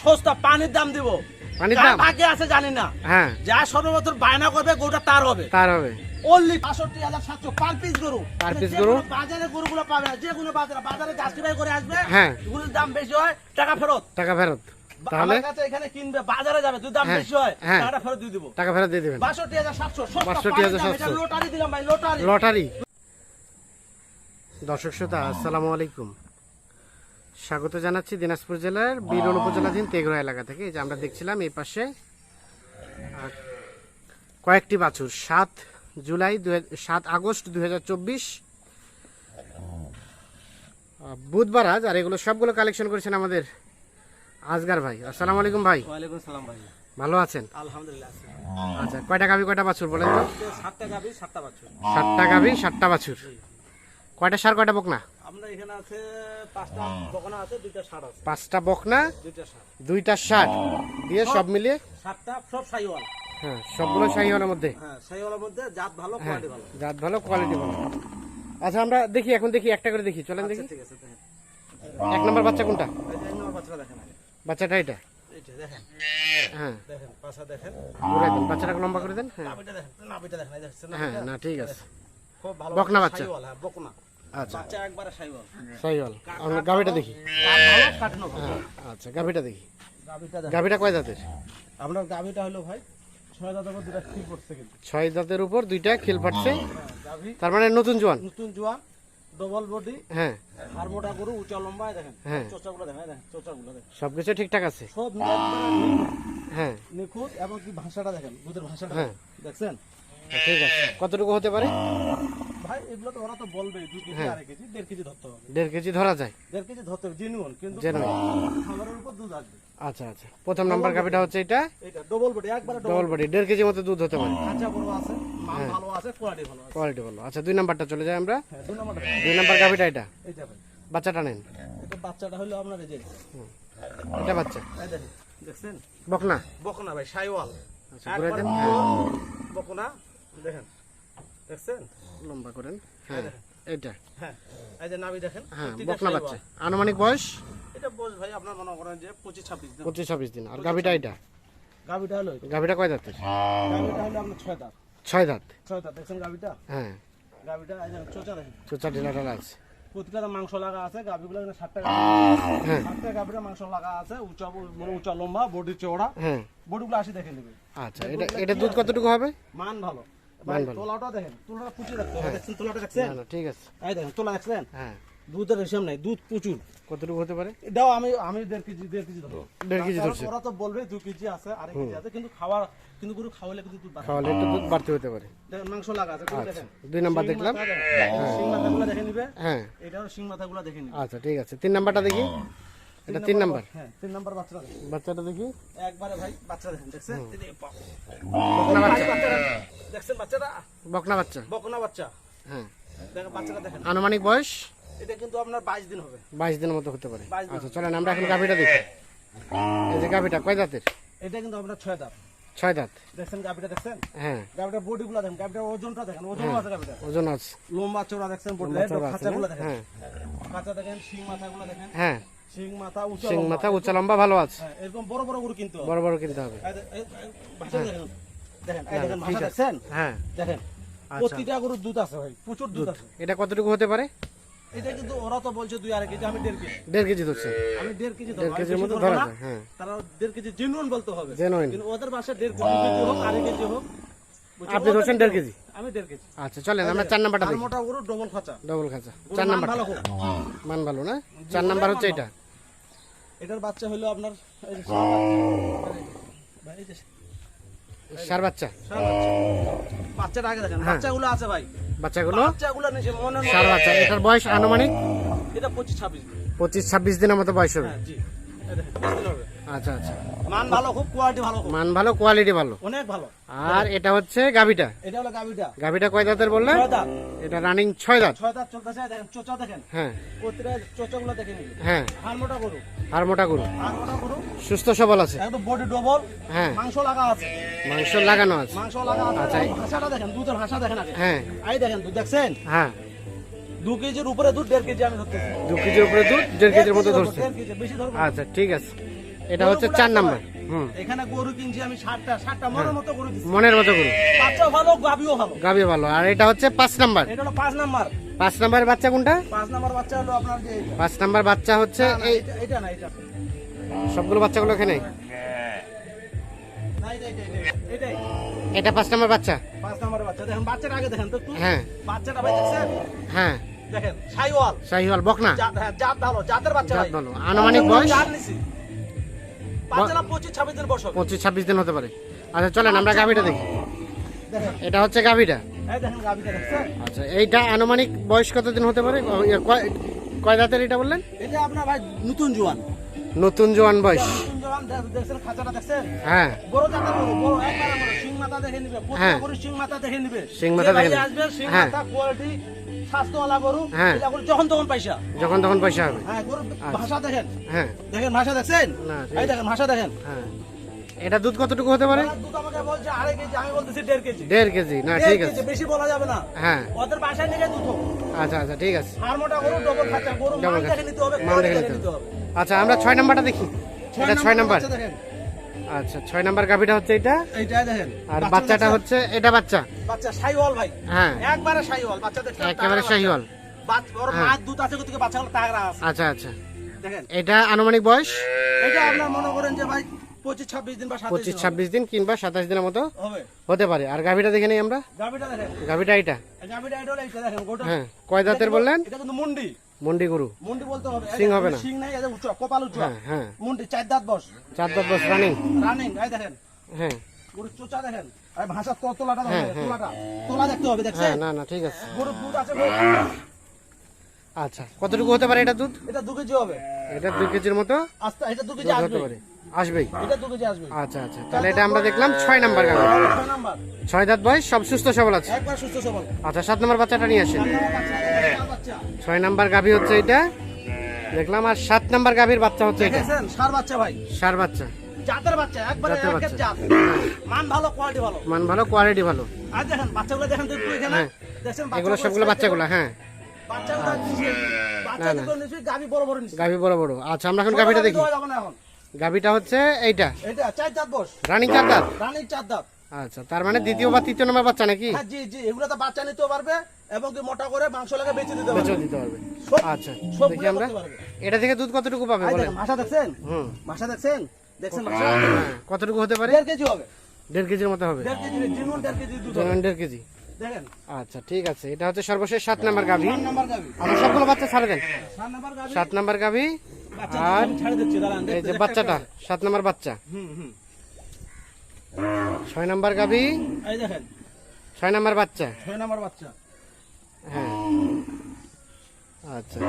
সস্তা, পানির দাম দিব। পানির দাম ভাগে আছে জানি না। হ্যাঁ, যা সর্ববছর বায়না করবে গরুটা তার হবে। তার হবে only ৬৫,৭০০ পার পিস গরু। পার পিস গরু। বাজারে গরুগুলো পাবে না, যে কোনো বাজারে জাস্টিফাই করে আসবে। হ্যাঁ, গরুর দাম বেশি হয়, টাকা ফেরত। টাকা ফেরত। তাহলে আমার কাছে এখানে কিনবে, বাজারে যাবে, যদি দাম হ্যাঁ, বেশি হয় হ্যাঁ। টাকাটা ফেরত দিয়ে দিব। টাকা ফেরত দিয়ে দিবেন। ৬২,৭০০ সস্তা, ৬২,৭০০ এটা লটারি দিলাম ভাই, লটারি। লটারি। দর্শক শ্রোতা, আসসালামু আলাইকুম। স্বাগত জানাচ্ছি দিনাজপুর জেলার বিরল উপজেলাধীন তেঘরা এলাকা থেকে। এই যে আমরা দেখছিলাম এই পাশে কয়েকটি বাছুর ৭ আগস্ট ২০২৪ বুধবার আজ। আর এগুলো সবগুলো কালেকশন করেছেন আমাদের আজগার ভাই। আসসালামু আলাইকুম ভাই। ওয়ালাইকুম সালাম ভাই। ভালো আছেন? আলহামদুলিল্লাহ আছি। আচ্ছা, কয়টা গাভী কয়টা বাছুর বলেন তো? ৭টা গাভী ৭টা বাছুর। ৭টা গাভী ৭টা বাছুর। কয়টা সার কয়টা বকনা? আমরা এখানে আছে 5টা বকনা আছে, 2টা ষাঁড় আছে। 5টা বকনা 2টা ষাঁড়। 2টা ষাট দিয়ে সব মিলিয়ে 7টা সব শাহিওয়াল। হ্যাঁ, সবগুলো শাহিওয়ালের মধ্যে। হ্যাঁ, শাহিওয়ালের মধ্যে জাত ভালো, হ্যাঁ, কোয়ালিটি ভালো। জাত ভালো, কোয়ালিটি ভালো। আচ্ছা, আমরা দেখি, এখন দেখি একটা করে দেখি, চলেন দেখি। ঠিক আছে, দেখেন। 1 নম্বর বাচ্চা কোনটা? এই যে নম্বর বাচ্চাটা দেখেন আগে। বাচ্চাটা এটা। এইটা দেখেন। হ্যাঁ, দেখেন, পাছা দেখেন। ঘুরাই দেন, বাচ্চাটাকে লম্বা করে দেন। হ্যাঁ নাভিটা দেখেন, নাভিটা দেখেন, এই দেখছেন না? হ্যাঁ, না ঠিক আছে। খুব ভালো বকনা বাচ্চা। শাহিওয়াল, হ্যাঁ, বকনা। আচ্ছা, বাচ্চা একবারে শাহিওয়াল। শাহিওয়াল। আমরা গাভীটা দেখি। কাট ভালো, কাটনো ভালো। হ্যাঁ, আচ্ছা, গাভীটা দেখি। গাভীটা দেখেন। গাভীটা কয় দাঁতের? আপনার গাভীটা হলো ভাই 6 দাঁতের উপর 2টা খিল পড়ছে কিন্তু। 6 দাঁতের উপর 2টা খিল ফাটছে। গাভী তার মানে নতুন জোয়ান। নতুন জোয়ান, ডবল বডি, হ্যাঁ, আর মোটা গরু, উঁচা লম্বা, দেখেন। হ্যাঁ। চোচাগুলো দেখেন, এই দেখেন চোচাগুলো দেখেন। সবকিছু ঠিকঠাক আছে। সব একবারে নিখুঁত, হ্যাঁ, নিখুঁত। এবং কি ভাষাটা দেখেন, দুধের ভাষাটা হ্যাঁ। দেখছেন ঠিক আছে। কতটুকু হতে পারে? ভাই? এগুলো তো ওরা তো বলবে 2 কেজি, হ্যাঁ। 2.5 কেজি, 1.5 কেজি ধরতে হবে। 1.5 কেজি ধরা যায়। 1.5 কেজি ধরতে হবে, জেনুইন। কিন্তু Genuine। খাবারের উপর দুধ আসবে। আচ্ছা আচ্ছা, প্রথম নাম্বার গাভীটা হচ্ছে এটা, এটা ডবল বডি, একবারে ডবল বডি, 1.5 কেজি মতো দুধ হতে পারে। কাঁচা বড় আছে, মান ভালো আছে, কোয়ালিটি ভালো আছে। কোয়ালিটি ভালো। আচ্ছা, 2 নাম্বারটা চলে যায় আমরা। হ্যাঁ, 2 নম্বরটা 2 নাম্বার গাভীটা এটা। এইটা ভাই। বাচ্চাটা নেন। এটা বাচ্চাটা হলো আপনার এই যে, এটা বাচ্চা এই দেখেন, দেখছেন? বকনা। বকনা ভাই, শাহিওয়াল। আচ্ছা, ঘুরে একবারে দেন। pure বকনা, দেখেন, দেখছেন? লম্বা করেন। হ্যাঁ, এটা। হ্যাঁ, এই যে নাভি দেখেন, হ্যাঁ, প্রত্যেকটা বকনা শাহিওয়াল। বাচ্চা। আনুমানিক বয়স এটা বয়স ভাই আপনার মনে করেন যে 25-26 দিন। 25-26 দিন। আর গাভীটা এটা। গাভীটা হলো এটা। গাভীটা কয় দাঁতের? গাভীটা হলো আপনার 6 দাঁত। 6 দাঁত। 6 দাঁত, দেখছেন গাভীটা? হ্যাঁ, গাভীটা এই যে চোচা দেখেন, চোচা ঢিলা ঢালা আছে। প্রতিটা মাংস লাগা আছে। গাভীগুলো এখানে 7টা হ্যাঁ, 7টা গাভীর মাংস লাগা আছে, উঁচা মানে উঁচা লম্বা, বডি চওড়া। হ্যাঁ। বডিগুলো আসি দেখে নেবে। আচ্ছা, এটা দুধ কতটুকু হবে? মান ভালো মান ভাই। ভালো। তোলাটা দেখেন, তোলাটা পুচিয়ে রাখতে হবে। দেখছেন তোলাটা, দেখছেন? না না, ঠিক আছে। এই দেখেন তোলা, দেখছেন? হ্যাঁ, দুধের হিসাব নাই, দুধ প্রচুর। কতটুকু হতে পারে? এটাও আমি 1.5 কেজি ধরবো। 1.5 কেজি তারপর ধরছে। ওরা তো বলবে 2 কেজি আছে, 2.5 কেজি আছে, কিন্তু কিন্তু গরু খাওয়ালে কিন্তু দুধ বাড়ে। খাওয়ালে একটু দুধ বাড়তে হতে পারে। দেখেন মাংস লাগা আছে, গরু দেখেন। 2 নাম্বার শিং দেখলাম। মাথা দেখেন, শিং মাথাগুলো দেখে নিবে। হ্যাঁ, এটাও শিং মাথাগুলো দেখে নিবে। আচ্ছা, ঠিক আছে। 3 নাম্বারটা দেখি। এটা 3 নাম্বার। হ্যাঁ, 3 নাম্বার বাচ্চাটা দেখেন। বাচ্চাটা দেখি। একবারে ভাই বাচ্চা দেখেন, দেখছেন? এই যে বকনা বাচ্চা। বাচ্চাটা দেখছেন, বাচ্চাটা বকনা বাচ্চা। বকনা বাচ্চা। হ্যাঁ, দেখেন বাচ্চাটা দেখেন। আনুমানিক বয়স এটা কিন্তু আপনার 22 দিন হবে। 22 দিনের মতো হতে পারে। 22 দিন। আচ্ছা, চলেন আমরা এখন গাভীটা দেখি। এই যে গাভীটা কয় দাঁতের? এটা কিন্তু আপনার 6 দাঁত। 6 দাঁত। দেখছেন গাভীটা, দেখছেন? হ্যাঁ, গাভীটার বডিগুলো দেখেন, গাভীটার ওজনটা দেখেন, ওজন আছে গাভীটার। ওজন আছে। লম্বা চওড়া দেখছেন, বডি লম্বা চওড়া আছে না? খাঁচাগুলো দেখেন। হ্যাঁ, খাঁচা দেখেন, শিং মাথাগুলো দেখেন। হ্যাঁ। শিং মাথা উঁচা সিং লম্বা। মাথা, উচ্চ লম্বা ভালো আছে। হ্যাঁ, এরকম বড় বড় গরু কিনতে হবে। বড় বড় কিনতে হবে। ভাষা দেখেন, দেখেন, এই দেখেন ঠিক ভাষা আছে। দেখছেন? হ্যাঁ, দেখেন আচ্ছা। প্রতিটা গরুর দুধ আছে ভাই, প্রচুর দুধ আছে। এটা কতটুকু হতে পারে? এটা কিন্তু ওরা তো বলছে 2.5 কেজি, আমি 1.5 কেজি। 1.5 কেজি ধরছে। আমি 1.5 কেজি 1.5 ধরবো, কেজির আমি মতো বেশি ধরা ধরবো না। যায়। হ্যাঁ, তারা 1.5 কেজি জেনুইন বলতে হবে। জেনুইন। কিন্তু ওদের ভাষায় 1.5 কেজি হোক, 2.5 কেজি হোক। বুঝছো? আপনি ধরছেন 1.5 কেজি। আমি 1.5 কেজি। আচ্ছা, চলেন আমরা 4 নাম্বারটা আর দেখি। মোটা গরু ডবল খাঁচা। ডবল খাঁচা। গরুর 4 মান নাম্বার। ভালো হোক। মান ভালো না? 4 নাম্বার হচ্ছে এটা। এটার বাচ্চা হলো আপনার এই যে ভাই, এই যে সার বাচ্চা। ষাঁড় বাচ্চা। বাচ্চাটা আগে দেখেন, বাচ্চাগুলো আছে ভাই, বাচ্চাগুলো বাচ্চাগুলো নিচে মনে হয় সার বাচ্চা। এটার বয়স আনুমানিক এটা 25-26 দিন। 25-26 দিনের মতো বয়স হবে। হ্যাঁ, জি। এই দেখেন, 20 দিন হবে। আচ্ছা আচ্ছা, মান ভালো, খুব কোয়ালিটি ভালো, খুব মান ভালো, কোয়ালিটি ভালো। অনেক ভালো। আর এটা হচ্ছে গাভীটা। এটা হলো গাভীটা। গাভীটা কয় দাঁতের বললেন? 6 দাঁত। এটা রানিং 6 দাঁত। 6 দাঁত চলতেছে, দেখেন চোচা দেখেন, হ্যাঁ, প্রতিটা চোচাগুলো দেখে নিন। হ্যাঁ। হাড় মোটা গরু, আর মোটা গরু, হাড় মোটা গরু, সুস্থ সবল আছে। একদম বডি ডবল। হ্যাঁ, মাংস লাগা আছে, মাংস লাগানো আছে। মাংস লাগা আছে। আচ্ছা। ভাষাটা দেখেন, দুধের ভাষা দেখেন আগে। হ্যাঁ, এই দেখেন দুধ দেখছেন? হ্যাঁ। 2 কেজির উপরে দুধ, 1.5 কেজি আমি ধরতেছি। 2 কেজির উপরে দুধ, 1.5 কেজির মতো ধরছে। 1.5 কেজি, বেশি ধরবো না। আচ্ছা, ঠিক আছে। এটা হচ্ছে 4 নাম্বার। হুম, এখানে গরু কিনছি আমি 60টা মনের মতো গরু দিচ্ছি। মনের মতো গরু, বাচ্চাও ভালো, গাবিও ভালো। গাবি ভালো। আর এটা হচ্ছে 5 নাম্বার। এটা হলো 5 নাম্বার। 5 নাম্বারের বাচ্চা কোনটা? 5 নাম্বার বাচ্চা হলো আপনার যে এইটা। 5 নাম্বার বাচ্চা হচ্ছে না, না, এই এটা না, এটা সবগুলো বাচ্চাগুলো এখানে। না, এটাই। এটা 5 নাম্বার বাচ্চা। 5 নাম্বারের বাচ্চা দেখেন, বাচ্চাটা আগে দেখেন তো একটু। হ্যাঁ বাচ্চাটা ভাই দেখছেন? হ্যাঁ, দেখেন শাইওয়াল, শাহিওয়াল বকনা, জাত ভালো, জাতের বাচ্চা জাত ভাই। ভালো। আনুমানিক বয়স জাত নিছি। বাচ্চাটা 25-26 দিন বয়স হবে। 25-26 দিন হতে পারে। আচ্ছা চলেন আমরা গাভিটা দেখি। দেখেন, এটা হচ্ছে গাভিটা। এই দেখেন গাবিটা দেখছেন? আচ্ছা এইটা আনুমানিক বয়স কতদিন হতে পারে? কয় দাঁতের এটা বললেন? এটা আপনার ভাই নতুন জোয়ান। নতুন জোয়ান বয়স। নতুন জোয়ান দেখছেন, খাঁচাটা দেখছেন? হ্যাঁ, বড় জাতের গরু, বড় একবারে বড়, শিং মাথা দেখে নিবে, হ্যাঁ। প্রত্যেক গরু শিং মাথা দেখে নিবে। শিং মাথা যে ভাই দেখে নিবে। আসবে, শিং হ্যাঁ। মাথা কোয়ালিটি স্বাস্থ্যওয়ালা গরু, হ্যাঁ। এটা গরু যখন তখন পয়সা। যখন তখন পয়সা হবে। হ্যাঁ, গরুর ভাষা দেখেন, হ্যাঁ দেখেন ভাষা দেখছেন? না, ঠিক এই দেখেন ভাষা দেখেন। হ্যাঁ, এটা দুধ কতটুকু হতে পারে? ওরা দুধ আমাকে বলছে 2.5 কেজি, আমি বলতেছি 1.5 কেজি। 1.5 কেজি। না 1.5 ঠিক কেজি, আছে। বেশি বলা যাবে না। হ্যাঁ, ওদের বাসায় নিয়ে দুধ হোক। আচ্ছা আচ্ছা ঠিক আছে। আর মোটা গরু ডবল খাঁচা, গরু ডবল মান খাঁচা। দেখে নিতে হবে, মান কোয়ালিটি দেখে দেখে নিতে নিতে হবে। আচ্ছা আমরা 6 নাম্বারটা দেখি। এটা 6 নাম্বার। বাচ্চা দেখেন, আচ্ছা 6 নাম্বার গাভিটা হচ্ছে এটা। এইটাই দেখেন। আর বাচ্চাটা হচ্ছে এটা বাচ্চা। বাচ্চা শাইওয়াল ভাই, হ্যাঁ, একবারে শাইওয়াল বাচ্চা দেখছেন? একেবারে শাহিওয়াল। ওর হ্যাঁ। মায়ের দুধ আছে, কোথেকে বাচ্চাগুলো তাগড়া আছে আচ্ছা আচ্ছা, দেখেন। এটা আনুমানিক বয়স এটা আপনার মনে করেন যে ভাই 25-26 দিন বা 27 দিন 25-26 দিন কিংবা 27 দিনের মতো হবে। হতে পারে। আর গাভিটা দেখে নেই আমরা। গাবিটা দেখেন, গাভিটা এটা। গাবিটা এটা হলো এইটা দেখেন, গোটা। হ্যাঁ, কয় দাঁতের বললেন? এটা কিন্তু মুন্ডি, মন্ডি গরু। মুন্ডি বলতে হবে। শিং হবে না। শিং নাই, এটা উচ্চ, কপাল উচ্চ। হ্যাঁ হ্যাঁ, মুন্ডি 4 দাঁত বস, 4 দাঁত বয়স রানিং। রানিং। এই দেখেন হ্যাঁ গরুর চোচা দেখেন, আর ভাষার তোলাটা হ্যাঁ, দেখেন, হ্যাঁ। তোলা দেখতে হবে, দেখছেন? হ্যাঁ, না না ঠিক আছে। গরুর দুধ আছে, আচ্ছা কতটুকু হতে পারে এটা দুধ? এটা 2 কেজি হবে। এটা 2 কেজির মতো আস্তে এটা 2 কেজি দুধ হতে আসবে, পারে, আসবেই। এটা 2 কেজি আসবে। আচ্ছা আচ্ছা, তাহলে এটা আমরা দেখলাম 6 নাম্বার গাভি। 6 নাম্বার, 6 দাঁত বয়স, সব সুস্থ সবল আছে। একবার সুস্থ সবল। আচ্ছা 7 নাম্বার বাচ্চাটা নিয়ে আসেন। বাচ্চা 6 নাম্বার গাভি হচ্ছে এটা দেখলাম। আর 7 নাম্বার গাভির বাচ্চা হচ্ছে এটা। দেখেছেন? ষাঁড় বাচ্চা ভাই, সার বাচ্চা, জাতের বাচ্চা, একবারে জাতের একের বাচ্চা। জাত। মান ভালো, কোয়ালিটি ভালো। মান ভালো, কোয়ালিটি ভালো। আর দেখেন বাচ্চাগুলো দেখেন তো একটু এখানে, হ্যাঁ। দেখছেন এগুলো সবগুলো বাচ্চাগুলো। হ্যাঁ, বাচ্চাগুলো নিচে, বাচ্চা না। দুটো নিচে, গাবি বড় বড় নিচে। গাভি বড় বড়। আচ্ছা আমরা এখন গাভিটা দেখি। দেওয়া যাবে না এখন। গাভিটা হচ্ছে এইটা এটা 4 দাঁত বস, রানিং 4 দাঁত। রানিং 4 দাঁত। আচ্ছা তার মানে দ্বিতীয় বা তৃতীয় নাম্বার বাচ্চা নাকি? হ্যাঁ জি জি, এগুলো তো বাচ্চা নিতেও পারবে এবং কি মোটা করে মাংস লাগে বেচে দিতে পারবে। বেচেও দিতে পারবে। সব- আচ্ছা সবগুলো দেখি আমরা করতে পারবে। এটা থেকে দুধ কতটুকু পাবে এই বলেন? দেখেন ভাষা দেখছেন? হুম, ভাষা দেখছেন? দেখছেন ভাষা? হ্যাঁ, কতটুকু হতে পারে? 1.5 কেজি হবে। 1.5 কেজির মতো হবে। 1.5 কেজি, জিনুন 1.5 কেজি দুধ হবে। 1.5 কেজি। দেখেন আচ্ছা ঠিক আছে, এটা হচ্ছে সর্বশেষ 7 নাম্বার গাভি। 4 নাম্বার গাবি, আমরা সবগুলো বাচ্চা ছাড়ে দেন। 4 নাম্বার গাবি। 7 নাম্বার গাভি বাচ্চা আর আমি ছেড়ে দিচ্ছি, দাঁড়ান। এই যে বাচ্চাটা 7 নাম্বার বাচ্চা। হুম হুম, 6 নাম্বার গাভি, এই দেখেন 6 নাম্বার বাচ্চা। 6 নাম্বার বাচ্চা। হ্যাঁ, আচ্ছা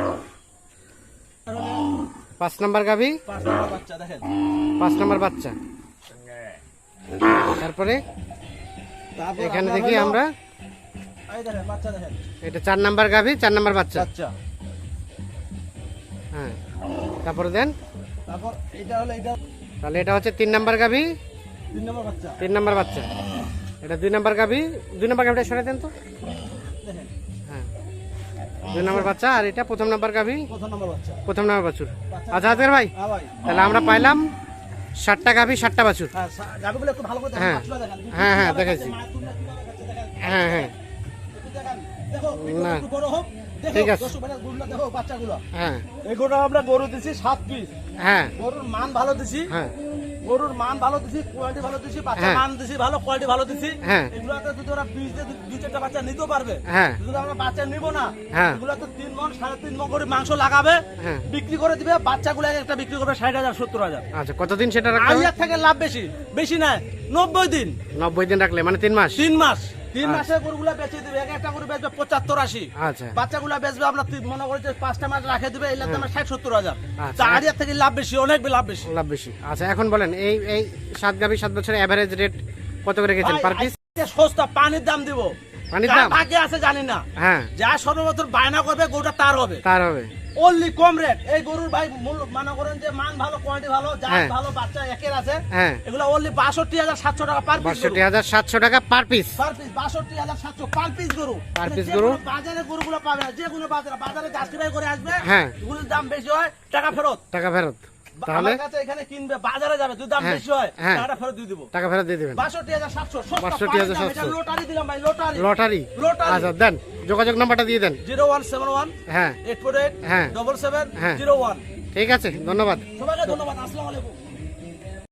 আর হলো 5 নাম্বার গাভি, 5 নাম্বার বাচ্চা দেখেন। 5 নাম্বার বাচ্চা। তারপরে তারপর এখানে আপনার দেখি হলো- আমরা এই দেখেন বাচ্চা দেখেন, এটা 4 নাম্বার গাভি, 4 নাম্বার বাচ্চা। বাচ্চা। হ্যাঁ, তারপরে দেন। তারপর এটা হলো এটা তাহলে এটা হচ্ছে 3 নাম্বার গাভি, 3 নাম্বার বাচ্চা 3 নাম্বার বাচ্চা। এটা 2 নাম্বার গাভি, 2 নাম্বার গাভিটা সরাই দেন তো। দেখেন, হ্যাঁ, 2 নাম্বার বাচ্চা। আর এটা 1ম নাম্বার গাভি, প্রথম নাম্বার বাচ্চা। 1ম নাম্বার বাছুর। আচ্ছা আজকের ভাই হ্যাঁ ভাই, তাহলে আমরা পাইলাম 7টা গাভি, 7টা বাছুর। হ্যাঁ গাবিগুলো একটু ভালো করে দেখেন, হ্যাঁ। বাচ্চাগুলো দেখেন। হ্যাঁ, হ্যাঁ, কিভাবে দেখাইছি। খাচ্ছে, মায়ের দুধটা কিভাবে খাচ্ছে দেখেন। হ্যাঁ হ্যাঁ একটু দেখেন, দেখো না। একটু বড় হোক, দেখো ঠিক আছে। দর্শক ভাইরা গরুগুলো দেখো, বাচ্চাগুলো। হ্যাঁ এই গরুটা আমরা গরু দিছি 7 পিস। হ্যাঁ গরুর মান ভালো দিছি, হ্যাঁ গরুর মান ভালো দিছি, কোয়ালিটি ভালো দিছি, বাচ্চা হ্যাঁ। মান দিছি ভালো, কোয়ালিটি ভালো দিছি। হ্যাঁ। এগুলোতে যদি ওরা বীজ দিয়ে 2-4টা বাচ্চা নিতেও পারবে। হ্যাঁ যদি আমরা বাচ্চা নিব না, হ্যাঁ। এগুলো তো 3 মণ 3.5 মণ করে মাংস লাগাবে, হ্যাঁ। বিক্রি করে দিবে। বাচ্চাগুলো একটা বিক্রি করবে 60,000 70,000। আচ্ছা কতদিন সেটা রাখতে হবে? আইয়ার থেকে লাভ বেশি, বেশি না 90 দিন, 90 দিন রাখলে মানে 3 মাস। 3 মাস। 3 মাসে গরুগুলা বেচে দিবে, একটা গরু বেচবে 75-80। আচ্ছা বাচ্চাগুলা বেচবে আপনার মনে করে যে 5টা মাস রাখে দিবে, এই দামে 60-70,000। আচ্ছা। তা আইয়ার থেকে লাভ বেশি, অনেক লাভ বেশি। লাভ বেশি। আচ্ছা এখন বলেন এই এই 7 গাভি 7 বছরের এভারেজ রেট কত করে রেখেছেন পার পিস? আজকে সস্তা, পানির দাম দিব। পানির কার দাম? ভাগ্যে আছে জানি না, হ্যাঁ যা সর্ববছর বায়না করবে গরুটা তার হবে। তার হবে। অনলি কম রেট। এই গরুর ভাই মূল মনে করেন যে মান ভালো, কোয়ালিটি ভালো, জাত হ্যাঁ। ভালো, বাচ্চা একের আছে। হ্যাঁ এগুলো অনলি 62,700 টাকা পার পিস। 62,700 টাকা per piece. Per piece 62,700 per piece গরু। পার পিস যে গরু। কোনো বাজারে গরুগুলো পাবে না, যে কোনো বাজারে জাস্টিফাই করে আসবে। হ্যাঁ। গরুর দাম বেশি হয়, টাকা ফেরত। টাকা ফেরত। তাহলে? আমার কাছে এখানে কিনবে, বাজারে যাবে, যদি দাম হ্যাঁ, বেশি হয় হ্যাঁ। টাকাটা ফেরত দিয়ে দিব। টাকা ফেরত দিয়ে দেবেন। 62,700 সস্তা 62,700 পানির দাম, এটা লটারি দিলাম ভাই, লটারি। লটারি? লটারি। আচ্ছা দেন, যোগাযোগ নাম্বারটা দিয়ে দেন। 0171 হ্যাঁ 848 হ্যাঁ। 77 হ্যাঁ। 01। ঠিক আছে, ধন্যবাদ। সবাইকে ধন্যবাদ, আসসালামু আলাইকুম।